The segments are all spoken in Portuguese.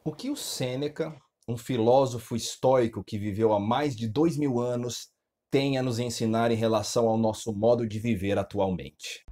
O que o Sêneca, um filósofo estoico que viveu há mais de 2000 anos, tem a nos ensinar em relação ao nosso modo de viver atualmente?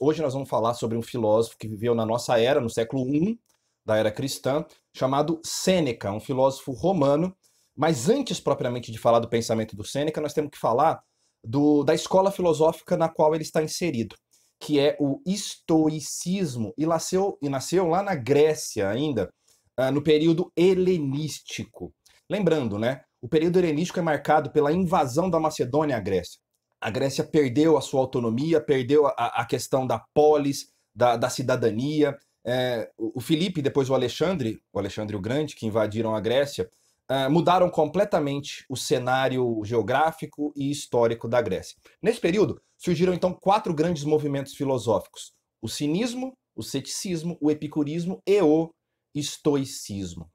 Hoje nós vamos falar sobre um filósofo que viveu na nossa era, no século I da era cristã, chamado Sêneca, um filósofo romano. Mas antes propriamente de falar do pensamento do Sêneca, nós temos que falar da escola filosófica na qual ele está inserido, que é o estoicismo, e nasceu lá na Grécia ainda, no período helenístico. Lembrando, né? O período helenístico é marcado pela invasão da Macedônia à Grécia. A Grécia perdeu a sua autonomia, perdeu a questão da polis, da cidadania. O Filipe e depois o Alexandre o Grande, que invadiram a Grécia, mudaram completamente o cenário geográfico e histórico da Grécia. Nesse período, surgiram então 4 grandes movimentos filosóficos: o cinismo, o ceticismo, o epicurismo e o estoicismo.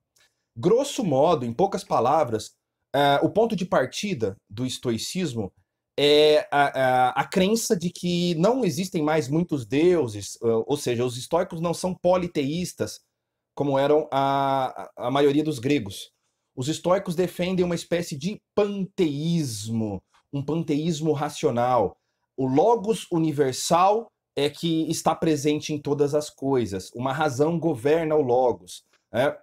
Grosso modo, em poucas palavras, o ponto de partida do estoicismo é a crença de que não existem mais muitos deuses, ou seja, os estoicos não são politeístas, como eram a maioria dos gregos. Os estoicos defendem uma espécie de panteísmo, um panteísmo racional. O logos universal é que está presente em todas as coisas. Uma razão governa o logos, né?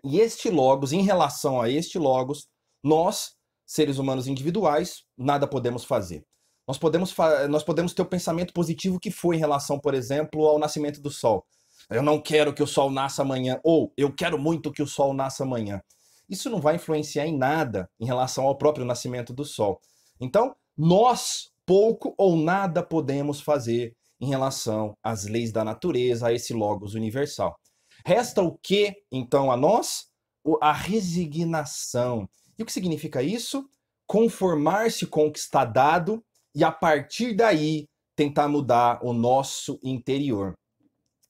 E este logos, em relação a este logos, nós, seres humanos individuais, nada podemos fazer. Nós podemos ter o pensamento positivo que foi em relação, por exemplo, ao nascimento do sol. Eu não quero que o sol nasça amanhã, ou eu quero muito que o sol nasça amanhã. Isso não vai influenciar em nada em relação ao próprio nascimento do sol. Então, nós pouco ou nada podemos fazer em relação às leis da natureza, a esse logos universal. Resta o que, então, a nós? A resignação. E o que significa isso? Conformar-se com o que está dado e, a partir daí, tentar mudar o nosso interior.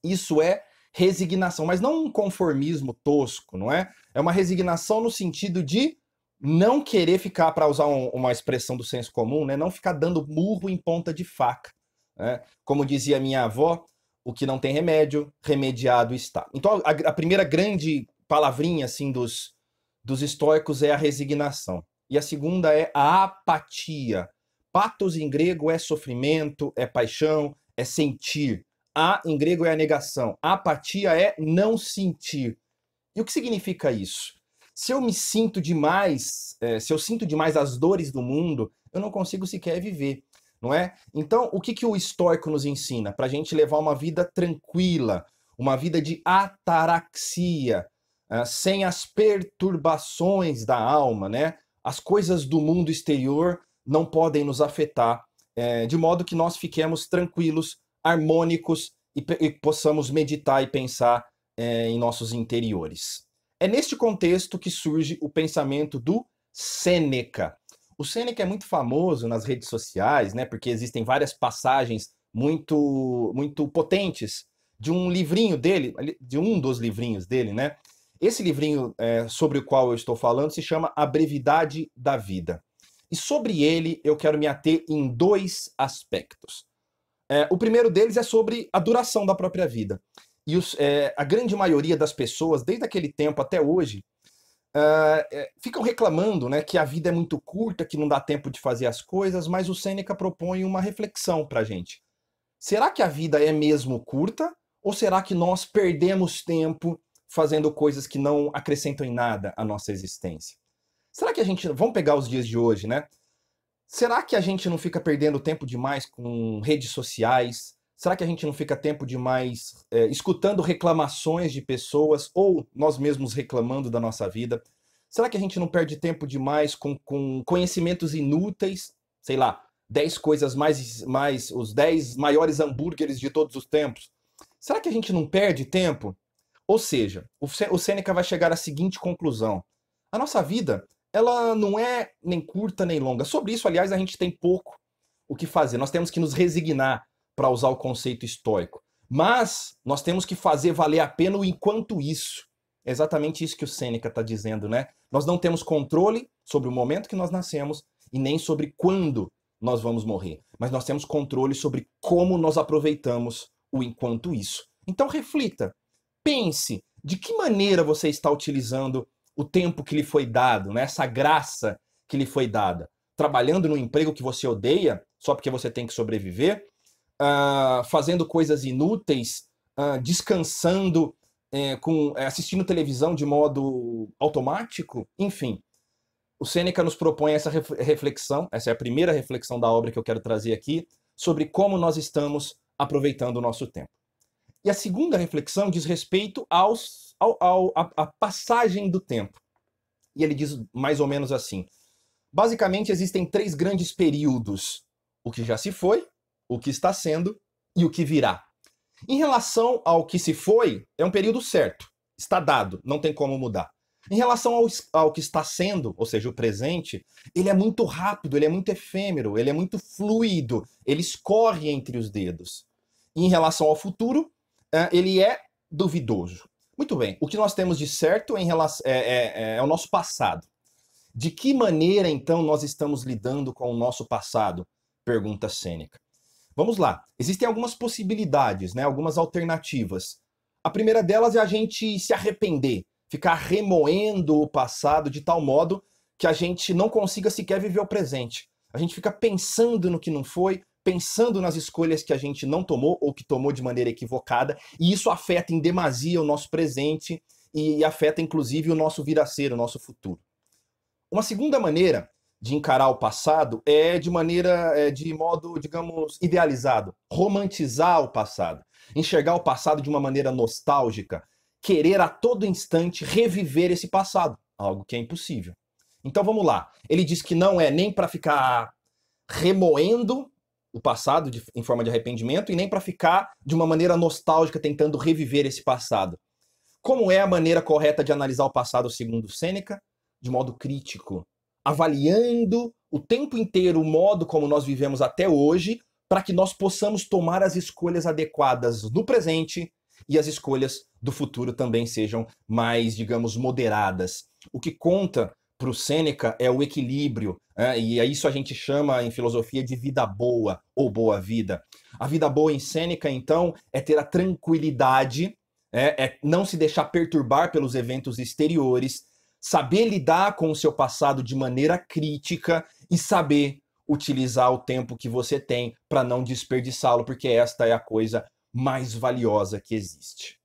Isso é resignação, mas não um conformismo tosco, não é? É uma resignação no sentido de não querer ficar, para usar uma expressão do senso comum, né? Não ficar dando murro em ponta de faca, né? Como dizia minha avó, o que não tem remédio, remediado está. Então, a primeira grande palavrinha assim dos estoicos é a resignação. E a segunda é a apatia. Patos em grego é sofrimento, é paixão, é sentir. A em grego é a negação. A apatia é não sentir. E o que significa isso? Se eu me sinto demais, se eu sinto demais as dores do mundo, eu não consigo sequer viver, não é? Então, o que o estoico nos ensina? Para a gente levar uma vida tranquila, uma vida de ataraxia, sem as perturbações da alma, né? As coisas do mundo exterior não podem nos afetar, de modo que nós fiquemos tranquilos, harmônicos e possamos meditar e pensar em nossos interiores. É neste contexto que surge o pensamento do Sêneca. O Sêneca é muito famoso nas redes sociais, né? Porque existem várias passagens muito potentes de um livrinho dele, de um dos livrinhos dele, né? Esse livrinho sobre o qual eu estou falando se chama A Brevidade da Vida. E sobre ele eu quero me ater em 2 aspectos. O primeiro deles é sobre a duração da própria vida. E a grande maioria das pessoas, desde aquele tempo até hoje, ficam reclamando, né, que a vida é muito curta, que não dá tempo de fazer as coisas, mas o Sêneca propõe uma reflexão para a gente. Será que a vida é mesmo curta? Ou será que nós perdemos tempo fazendo coisas que não acrescentam em nada à nossa existência? Será que vamos pegar os dias de hoje, né? Será que a gente não fica perdendo tempo demais com redes sociais? Será que a gente não fica tempo demais escutando reclamações de pessoas ou nós mesmos reclamando da nossa vida? Será que a gente não perde tempo demais com conhecimentos inúteis? Sei lá, 10 coisas os 10 maiores hambúrgueres de todos os tempos. Será que a gente não perde tempo? Ou seja, o Sêneca vai chegar à seguinte conclusão: a nossa vida, ela não é nem curta nem longa. Sobre isso, aliás, a gente tem pouco o que fazer. Nós temos que nos resignar para usar o conceito estoico. Mas nós temos que fazer valer a pena o enquanto isso. É exatamente isso que o Sêneca está dizendo, né? Nós não temos controle sobre o momento que nós nascemos e nem sobre quando nós vamos morrer. Mas nós temos controle sobre como nós aproveitamos o enquanto isso. Então reflita, pense de que maneira você está utilizando o tempo que lhe foi dado, né? Essa graça que lhe foi dada. Trabalhando no emprego que você odeia, só porque você tem que sobreviver, fazendo coisas inúteis, descansando, assistindo televisão de modo automático, enfim. O Sêneca nos propõe essa reflexão, essa é a primeira reflexão da obra que eu quero trazer aqui, sobre como nós estamos aproveitando o nosso tempo. E a segunda reflexão diz respeito à passagem do tempo. E ele diz mais ou menos assim: basicamente existem 3 grandes períodos: o que já se foi, o que está sendo e o que virá. Em relação ao que se foi, é um período certo, está dado, não tem como mudar. Em relação ao que está sendo, ou seja, o presente, ele é muito rápido, ele é muito efêmero, ele é muito fluido, ele escorre entre os dedos. E em relação ao futuro, ele é duvidoso. Muito bem, o que nós temos de certo é o nosso passado. De que maneira, então, nós estamos lidando com o nosso passado? Pergunta Sêneca. Vamos lá. Existem algumas possibilidades, né? Algumas alternativas. A primeira delas é a gente se arrepender, ficar remoendo o passado de tal modo que a gente não consiga sequer viver o presente. A gente fica pensando no que não foi, pensando nas escolhas que a gente não tomou ou que tomou de maneira equivocada, e isso afeta em demasia o nosso presente e afeta inclusive o nosso vir a ser, o nosso futuro. Uma segunda maneira de encarar o passado é de modo, digamos, idealizado, romantizar o passado, enxergar o passado de uma maneira nostálgica, querer a todo instante reviver esse passado, algo que é impossível. Então vamos lá. Ele diz que não é nem para ficar remoendo o passado em forma de arrependimento e nem para ficar de uma maneira nostálgica tentando reviver esse passado. Como é a maneira correta de analisar o passado segundo Sêneca? De modo crítico, avaliando o tempo inteiro o modo como nós vivemos até hoje, para que nós possamos tomar as escolhas adequadas no presente e as escolhas do futuro também sejam mais, digamos, moderadas. O que conta para o Sêneca é o equilíbrio, e isso a gente chama em filosofia de vida boa ou boa vida. A vida boa em Sêneca, então, é ter a tranquilidade, é não se deixar perturbar pelos eventos exteriores, saber lidar com o seu passado de maneira crítica e saber utilizar o tempo que você tem para não desperdiçá-lo, porque esta é a coisa mais valiosa que existe.